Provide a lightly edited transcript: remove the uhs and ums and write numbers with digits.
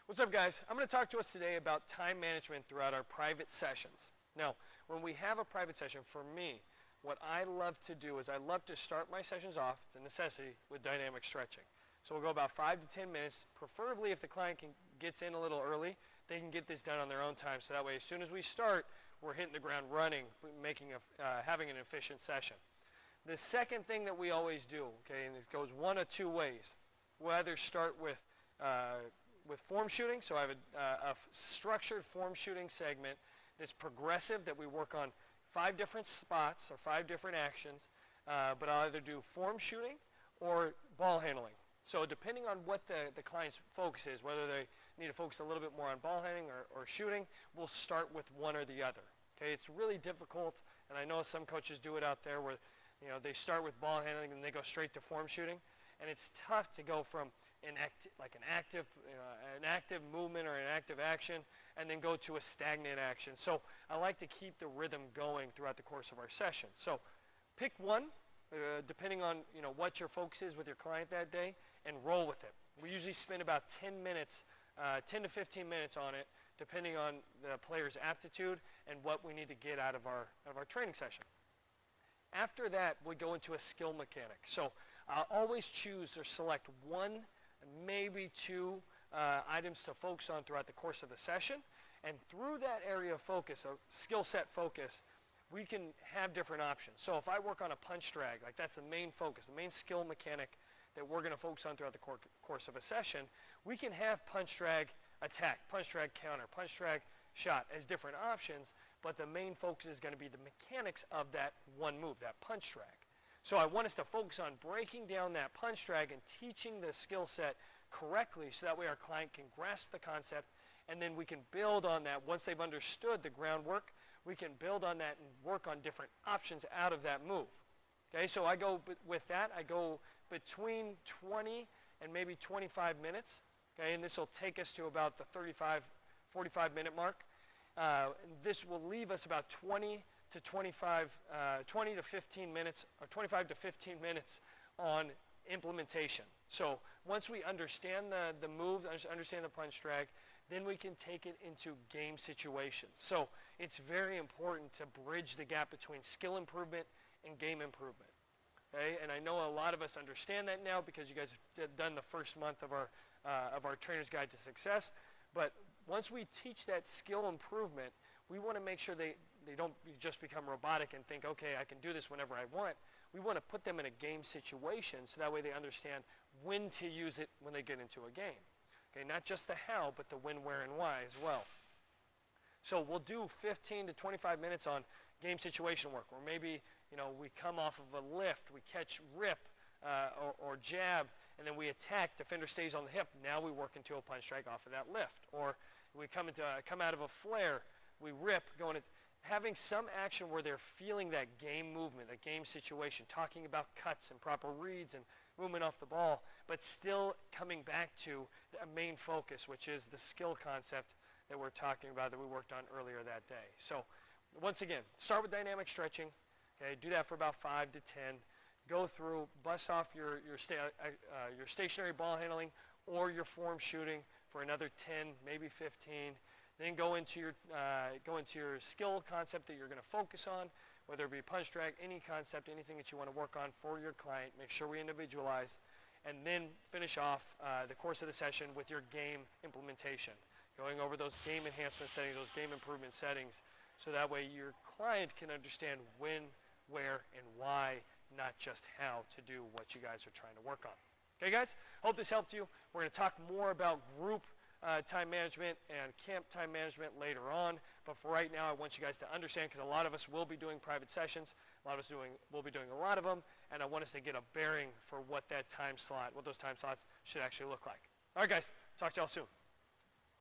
What's up, guys? I'm going to talk to us today about time management throughout our private sessions. Now, when we have a private session, for me, what I love to do is I love to start my sessions off, it's a necessity, with dynamic stretching. So we'll go about 5 to 10 minutes, preferably if the client gets in a little early, they can get this done on their own time, so that way as soon as we start, we're hitting the ground running, having an efficient session. The second thing that we always do, okay, and this goes one of two ways. We'll either start with form shooting, so I have a structured form shooting segment that's progressive, that we work on 5 different spots or 5 different actions, but I'll either do form shooting or ball handling. So depending on what the client's focus is, whether they need to focus a little bit more on ball handling or shooting, we'll start with one or the other. Okay, it's really difficult, and I know some coaches do it out there where they start with ball handling and they go straight to form shooting. And it's tough to go from an active movement or an active action and then go to a stagnant action. So I like to keep the rhythm going throughout the course of our session. So pick one, depending on what your focus is with your client that day, and roll with it. We usually spend about 10 minutes, 10 to 15 minutes on it, depending on the player's aptitude and what we need to get out of our training session. After that, we go into a skill mechanic. So I'll always choose or select 1, maybe 2 items to focus on throughout the course of the session. And through that area of focus, a skill set focus, we can have different options. So if I work on a punch drag, like that's the main focus, the main skill mechanic that we're going to focus on throughout the course of a session, we can have punch drag attack, punch drag counter, punch drag shot as different options, but the main focus is going to be the mechanics of that one move, that punch drag. So I want us to focus on breaking down that punch drag and teaching the skill set correctly, so that way our client can grasp the concept, and then we can build on that. Once they've understood the groundwork, we can build on that and work on different options out of that move. Okay, so I go with that, I go between 20 and maybe 25 minutes. Okay, and this will take us to about the 45 minute mark. This will leave us about 20 to 15 minutes, or 25 to 15 minutes on implementation. So once we understand the move, understand the punch drag, then we can take it into game situations. So it's very important to bridge the gap between skill improvement and game improvement. Okay? And I know a lot of us understand that now because you guys have done the first month of our Trainer's Guide to Success. But once we teach that skill improvement, we want to make sure they don't just become robotic and think, okay, I can do this whenever I want. We want to put them in a game situation so that way they understand when to use it when they get into a game. Okay, not just the how, but the when, where, and why as well. So we'll do 15 to 25 minutes on game situation work, where maybe we come off of a lift, we catch rip or jab, and then we attack, defender stays on the hip. Now we work into a punch drag off of that lift. Or we come out of a flare, we rip, having some action where they're feeling that game movement, that game situation, talking about cuts and proper reads and movement off the ball, but still coming back to the main focus, which is the skill concept that we're talking about that we worked on earlier that day. So once again, start with dynamic stretching. Okay, do that for about 5 to 10. Go through, bust off your stationary ball handling or your form shooting for another 10, maybe 15. Then go into your skill concept that you're going to focus on, whether it be punch drag, any concept, anything that you want to work on for your client. Make sure we individualize, and then finish off the course of the session with your game implementation, going over those game enhancement settings, those game improvement settings, so that way your client can understand when, where, and why, not just how to do what you guys are trying to work on. Okay, guys? Hope this helped you. We're going to talk more about group time management and camp time management later on. But for right now, I want you guys to understand, because a lot of us will be doing private sessions. A lot of us will be doing a lot of them. And I want us to get a bearing for what those time slots should actually look like. All right, guys. Talk to y'all soon.